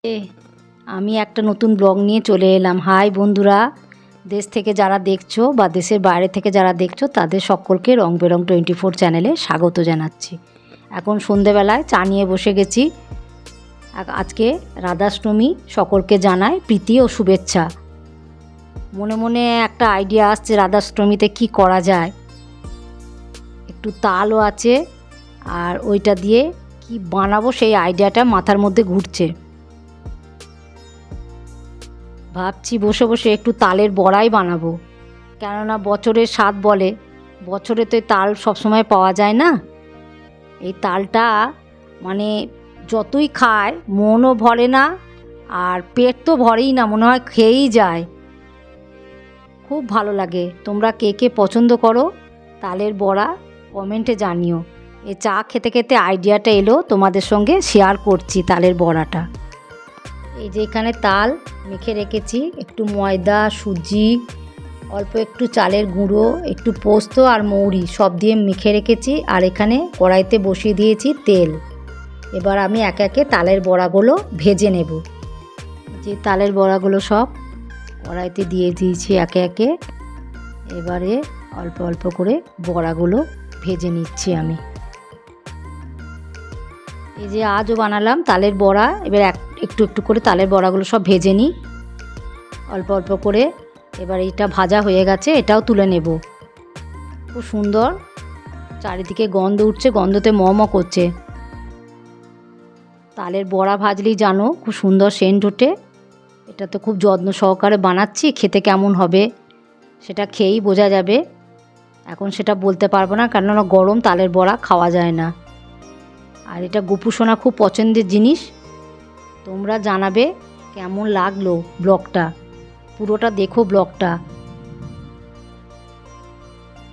এ আমি একটা নতুন ব্লগ নিয়ে চলে এলাম। হাই বন্ধুরা, দেশ থেকে যারা দেখছো বা দেশের বাইরে থেকে যারা দেখছো তাদের সকলকে রং বেরং 24 চ্যানেলে স্বাগত জানাচ্ছি। এখন সন্ধেবেলায় চা নিয়ে বসে গেছি। আজকে রাধাষ্টমী, সকলকে জানাই প্রীতি ও শুভেচ্ছা। মনে মনে একটা আইডিয়া আসছে রাধাষ্টমীতে কি করা যায়। একটু তালও আছে, আর ওইটা দিয়ে কি বানাবো সেই আইডিয়াটা মাথার মধ্যে ঘুরছে। ভাবছি বসে বসে একটু তালের বড়াই বানাবো, কেননা বছরের স্বাদ বলে, বছরে তো তাল সবসময় পাওয়া যায় না। এই তালটা মানে যতই খায় মনও ভরে না, আর পেট তো ভরেই না, মনে হয় খেয়েই যায়। খুব ভালো লাগে। তোমরা কে কে পছন্দ করো তালের বড়া কমেন্টে জানিও। এ চা খেতে খেতে আইডিয়াটা এলো, তোমাদের সঙ্গে শেয়ার করছি তালের বড়াটা। এই যে এখানে তাল মেখে রেখেছি, একটু ময়দা, সুজি, অল্প একটু চালের গুঁড়ো, একটু পোস্ত আর মৌরি সব দিয়ে মেখে রেখেছি। আর এখানে কড়াইতে বসিয়ে দিয়েছি তেল। এবার আমি একে একে তালের বড়াগুলো ভেজে নেব। যে তালের বড়াগুলো সব কড়াইতে দিয়ে দিয়েছি একে একে। এবারে অল্প অল্প করে বড়াগুলো ভেজে নিচ্ছি আমি। এই যে আজও বানালাম তালের বড়া। এবার একটু একটু করে তালের বড়াগুলো সব ভেজে নিই অল্প অল্প করে। এবার এটা ভাজা হয়ে গেছে, এটাও তুলে নেব। খুব সুন্দর চারিদিকে গন্ধ উঠছে, গন্ধতে ম ম করছে। তালের বড়া ভাজলেই জানো খুব সুন্দর সেন্ট ওঠে। এটা তো খুব যত্ন সহকারে বানাচ্ছি, খেতে কেমন হবে সেটা খেয়েই বোঝা যাবে। এখন সেটা বলতে পারবো না, কেননা গরম তালের বড়া খাওয়া যায় না। আর এটা গোপুসোনা খুব পছন্দের জিনিস। তোমরা জানাবে কেমন লাগলো ব্লগটা, পুরোটা দেখো ব্লগটা।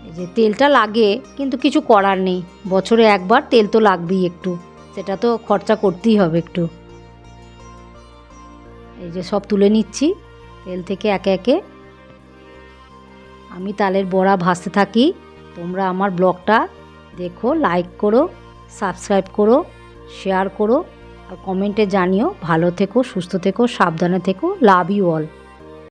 এই যে তেলটা লাগে, কিন্তু কিছু করার নেই, বছরে একবার তেল তো লাগবেই একটু, সেটা তো খরচা করতেই হবে একটু। এই যে সব তুলে নিচ্ছি তেল থেকে একে একে। আমি তালের বড়া ভাজতে থাকি, তোমরা আমার ব্লগটা দেখো, লাইক করো, সাবস্ক্রাইব করো, শেয়ার করো, আর কমেন্টে জানিও। ভালো থেকো, সুস্থ থেকো, সাবধানে থেকো। Love you all.